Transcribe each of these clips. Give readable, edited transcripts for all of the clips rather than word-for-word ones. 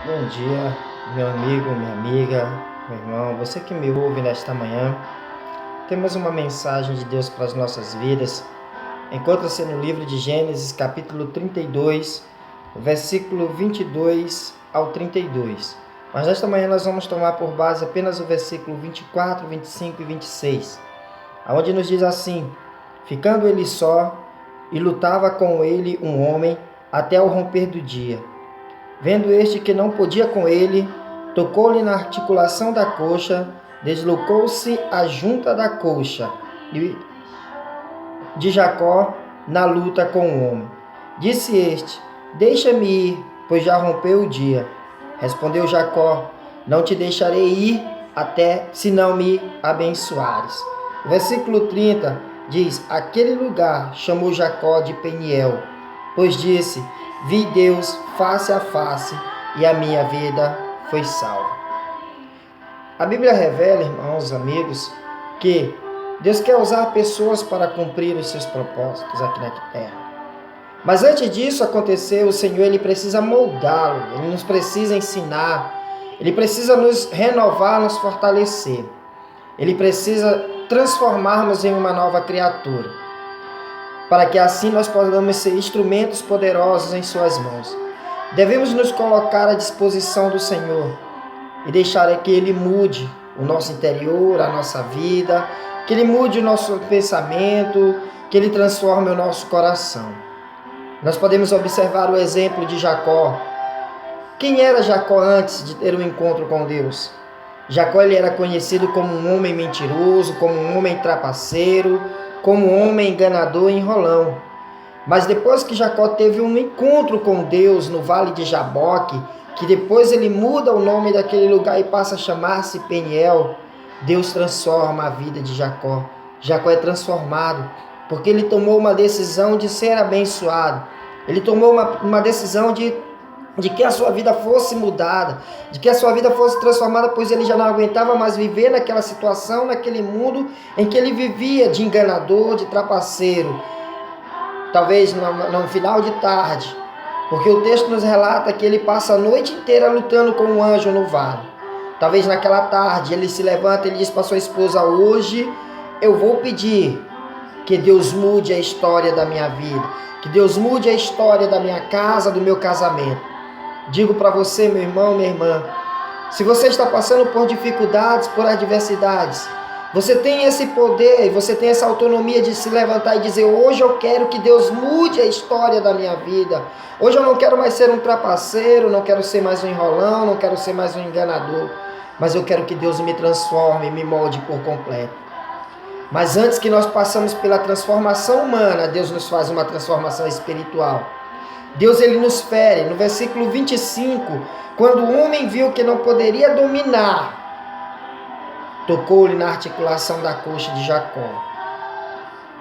Bom dia, meu amigo, minha amiga, meu irmão, você que me ouve nesta manhã. Temos uma mensagem de Deus para as nossas vidas. Encontra-se no livro de Gênesis, capítulo 32, versículo 22 ao 32. Mas nesta manhã nós vamos tomar por base apenas o versículo 24, 25 e 26, onde nos diz assim: ficando ele só, e lutava com ele um homem até o romper do dia. Vendo este que não podia com ele, tocou-lhe na articulação da coxa, deslocou-se a junta da coxa de Jacó na luta com o homem. Disse este: deixa-me ir, pois já rompeu o dia. Respondeu Jacó: não te deixarei ir até se não me abençoares. Versículo 30 diz: aquele lugar chamou Jacó de Peniel, pois disse: vi Deus face a face e a minha vida foi salva. A Bíblia revela, irmãos, amigos, que Deus quer usar pessoas para cumprir os seus propósitos aqui na terra. Mas antes disso acontecer, o Senhor ele precisa moldá-lo, ele nos precisa ensinar, ele precisa nos renovar, nos fortalecer. Ele precisa transformarmos em uma nova criatura, para que assim nós possamos ser instrumentos poderosos em suas mãos. Devemos nos colocar à disposição do Senhor e deixar que Ele mude o nosso interior, a nossa vida, que Ele mude o nosso pensamento, que Ele transforme o nosso coração. Nós podemos observar o exemplo de Jacó. Quem era Jacó antes de ter um encontro com Deus? Jacó ele era conhecido como um homem mentiroso, como um homem trapaceiro, como um homem enganador e enrolão. Mas depois que Jacó teve um encontro com Deus no vale de Jaboque, que depois ele muda o nome daquele lugar e passa a chamar-se Peniel, Deus transforma a vida de Jacó. Jacó é transformado, porque ele tomou uma decisão de ser abençoado. Ele tomou uma decisão de que a sua vida fosse mudada, de que a sua vida fosse transformada, pois ele já não aguentava mais viver naquela situação, naquele mundo em que ele vivia de enganador, de trapaceiro. Talvez no final de tarde, porque o texto nos relata que ele passa a noite inteira lutando com um anjo no vale. Talvez naquela tarde ele se levanta e diz para sua esposa: hoje eu vou pedir que Deus mude a história da minha vida, que Deus mude a história da minha casa, do meu casamento. Digo para você, meu irmão, minha irmã, se você está passando por dificuldades, por adversidades, você tem esse poder e você tem essa autonomia de se levantar e dizer: hoje eu quero que Deus mude a história da minha vida. Hoje eu não quero mais ser um trapaceiro, não quero ser mais um enrolão, não quero ser mais um enganador, mas eu quero que Deus me transforme, me molde por completo. Mas antes que nós passamos pela transformação humana, Deus nos faz uma transformação espiritual. Deus ele nos fere. No versículo 25, quando o homem viu que não poderia dominar, tocou-lhe na articulação da coxa de Jacó,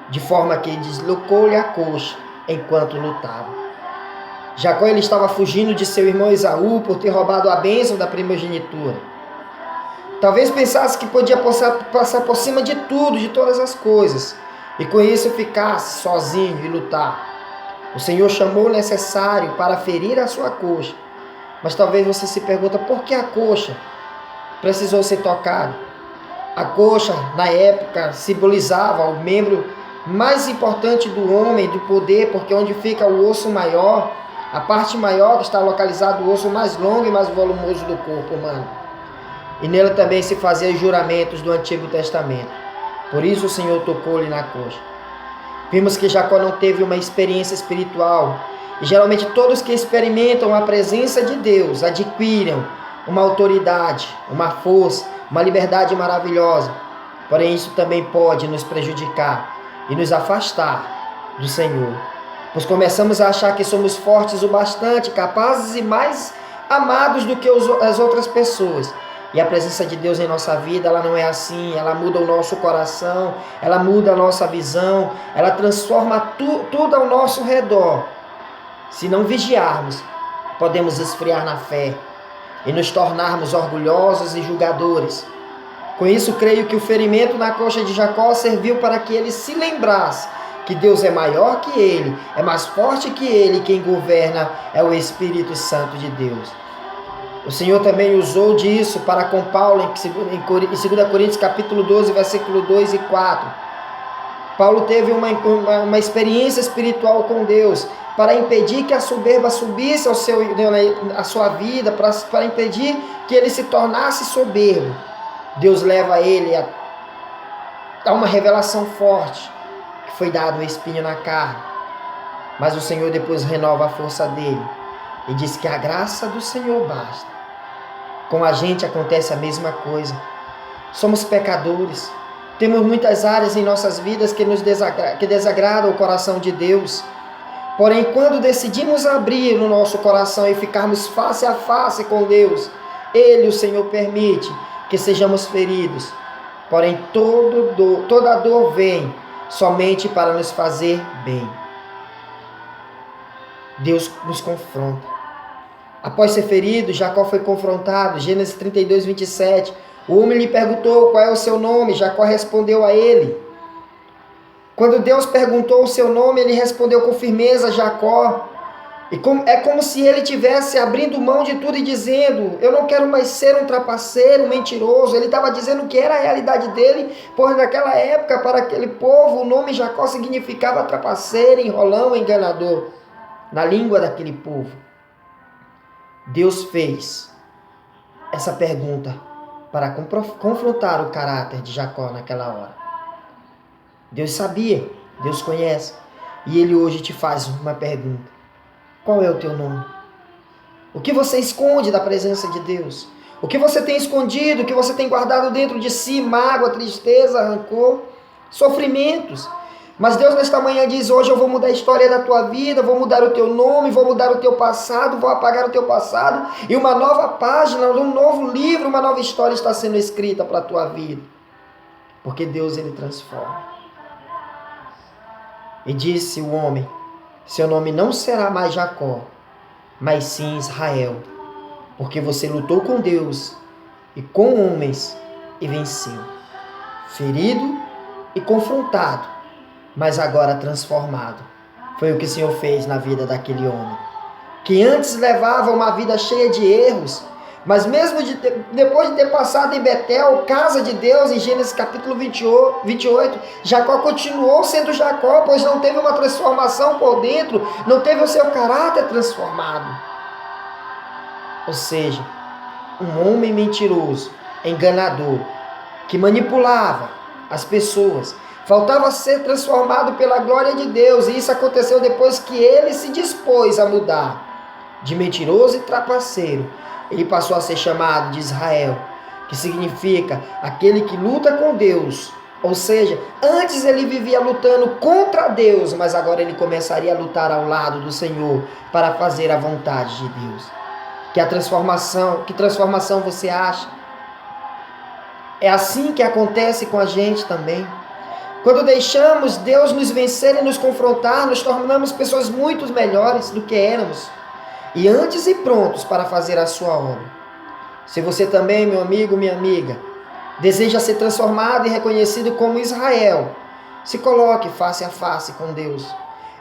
de forma que deslocou-lhe a coxa enquanto lutava. Jacó ele estava fugindo de seu irmão Esaú por ter roubado a bênção da primogenitura. Talvez pensasse que podia passar por cima de tudo, de todas as coisas, e com isso ficasse sozinho e lutar. O Senhor chamou o necessário para ferir a sua coxa. Mas talvez você se pergunta: por que a coxa precisou ser tocada? A coxa, na época, simbolizava o membro mais importante do homem, do poder, porque onde fica o osso maior, a parte maior que está localizado o osso mais longo e mais volumoso do corpo humano. E nele também se faziam os juramentos do Antigo Testamento. Por isso o Senhor tocou-lhe na coxa. Vimos que Jacó não teve uma experiência espiritual. E geralmente todos que experimentam a presença de Deus adquirem uma autoridade, uma força, uma liberdade maravilhosa. Porém, isso também pode nos prejudicar e nos afastar do Senhor. Pois começamos a achar que somos fortes o bastante, capazes e mais amados do que as outras pessoas. E a presença de Deus em nossa vida, ela não é assim. Ela muda o nosso coração, ela muda a nossa visão, ela transforma tudo ao nosso redor. Se não vigiarmos, podemos esfriar na fé e nos tornarmos orgulhosos e julgadores. Com isso, creio que o ferimento na coxa de Jacó serviu para que ele se lembrasse que Deus é maior que ele, é mais forte que ele, e quem governa é o Espírito Santo de Deus. O Senhor também usou disso para com Paulo em 2 Coríntios capítulo 12, versículo 2 e 4. Paulo teve uma experiência espiritual com Deus para impedir que a soberba subisse à sua vida, para impedir que ele se tornasse soberbo. Deus leva ele a uma revelação forte, que foi dado um espinho na carne. Mas o Senhor depois renova a força dele e diz que a graça do Senhor basta. Com a gente acontece a mesma coisa. Somos pecadores. Temos muitas áreas em nossas vidas que desagradam o coração de Deus. Porém, quando decidimos abrir o nosso coração e ficarmos face a face com Deus, Ele, o Senhor, permite que sejamos feridos. Porém, toda dor vem somente para nos fazer bem. Deus nos confronta. Após ser ferido, Jacó foi confrontado. Gênesis 32, 27. O homem lhe perguntou qual é o seu nome. Jacó respondeu a ele. Quando Deus perguntou o seu nome, ele respondeu com firmeza, Jacó. É como se ele estivesse abrindo mão de tudo e dizendo: eu não quero mais ser um trapaceiro, um mentiroso. Ele estava dizendo que era a realidade dele, pois naquela época, para aquele povo, o nome Jacó significava trapaceiro, enrolão, enganador. Na língua daquele povo. Deus fez essa pergunta para confrontar o caráter de Jacó naquela hora. Deus sabia, Deus conhece, e Ele hoje te faz uma pergunta: qual é o teu nome? O que você esconde da presença de Deus? O que você tem escondido, o que você tem guardado dentro de si? Mágoa, tristeza, rancor, sofrimentos. Mas Deus nesta manhã diz: hoje eu vou mudar a história da tua vida, vou mudar o teu nome, vou mudar o teu passado, vou apagar o teu passado, e uma nova página, um novo livro, uma nova história está sendo escrita para a tua vida. Porque Deus, Ele transforma. E disse o homem: seu nome não será mais Jacó, mas sim Israel, porque você lutou com Deus e com homens e venceu. Ferido e confrontado, mas agora transformado. Foi o que o Senhor fez na vida daquele homem, que antes levava uma vida cheia de erros, mas mesmo depois de ter passado em Betel, casa de Deus, em Gênesis capítulo 28, Jacó continuou sendo Jacó, pois não teve uma transformação por dentro, não teve o seu caráter transformado. Ou seja, um homem mentiroso, enganador, que manipulava as pessoas, faltava ser transformado pela glória de Deus, e isso aconteceu depois que ele se dispôs a mudar de mentiroso e trapaceiro. Ele passou a ser chamado de Israel, que significa aquele que luta com Deus. Ou seja, antes ele vivia lutando contra Deus, mas agora ele começaria a lutar ao lado do Senhor para fazer a vontade de Deus. Que transformação você acha? É assim que acontece com a gente também. Quando deixamos Deus nos vencer e nos confrontar, nos tornamos pessoas muito melhores do que éramos, e antes e prontos para fazer a sua obra. Se você também, meu amigo, minha amiga, deseja ser transformado e reconhecido como Israel, se coloque face a face com Deus.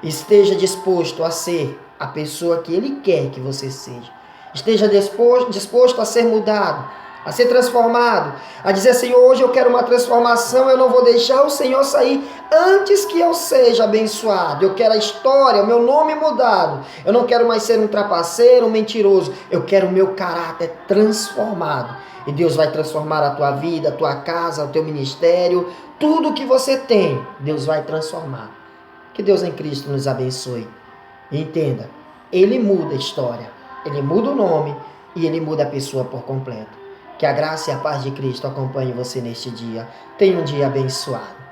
Esteja disposto a ser a pessoa que Ele quer que você seja. Esteja disposto a ser mudado, a ser transformado, a dizer: Senhor, hoje eu quero uma transformação, eu não vou deixar o Senhor sair antes que eu seja abençoado. Eu quero a história, o meu nome mudado. Eu não quero mais ser um trapaceiro, um mentiroso. Eu quero o meu caráter transformado. E Deus vai transformar a tua vida, a tua casa, o teu ministério, tudo que você tem, Deus vai transformar. Que Deus em Cristo nos abençoe. E entenda, Ele muda a história, Ele muda o nome e Ele muda a pessoa por completo. Que a graça e a paz de Cristo acompanhe você neste dia. Tenha um dia abençoado.